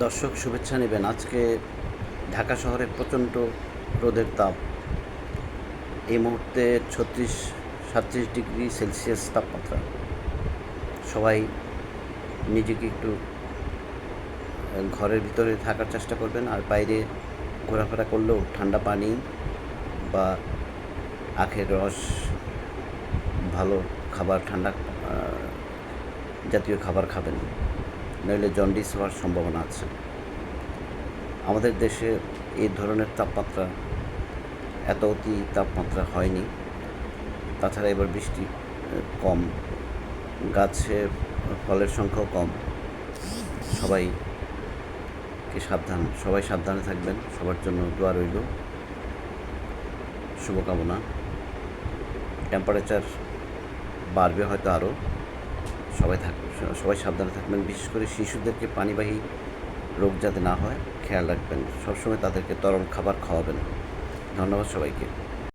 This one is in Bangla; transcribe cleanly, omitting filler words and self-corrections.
দর্শক শুভেচ্ছা নেবেন। আজকে ঢাকা শহরে প্রচণ্ড রোদের তাপ। এই মুহূর্তে 36-37 ডিগ্রি সেলসিয়াস তাপমাত্রা। সবাই নিজেকে একটু ঘরের ভিতরে থাকার চেষ্টা করবেন, আর বাইরে ঘোরাফেরা করলেও ঠান্ডা পানি বা আখের রস, ভালো খাবার, ঠান্ডা জাতীয় খাবার খাবেন, নইলে জন্ডিস হওয়ার সম্ভাবনা আছে। আমাদের দেশে এই ধরনের তাপমাত্রা, এত অতি তাপমাত্রা হয়নি। তাছাড়া এবার বৃষ্টি কম, গাছে ফলের সংখ্যাও কম। সবাই সাবধানে থাকবেন। সবার জন্য দোয়া রইল, শুভকামনা। টেম্পারেচার বাড়বে হয়তো আরও। সবাই সাবধানে থাকবেন। বিশেষ করে শিশুদেরকে পানিবাহী রোগ যাতে না হয় খেয়াল রাখবেন। সবসময় তাদেরকে তরল খাবার খাওয়াবেন। ধন্যবাদ সবাইকে।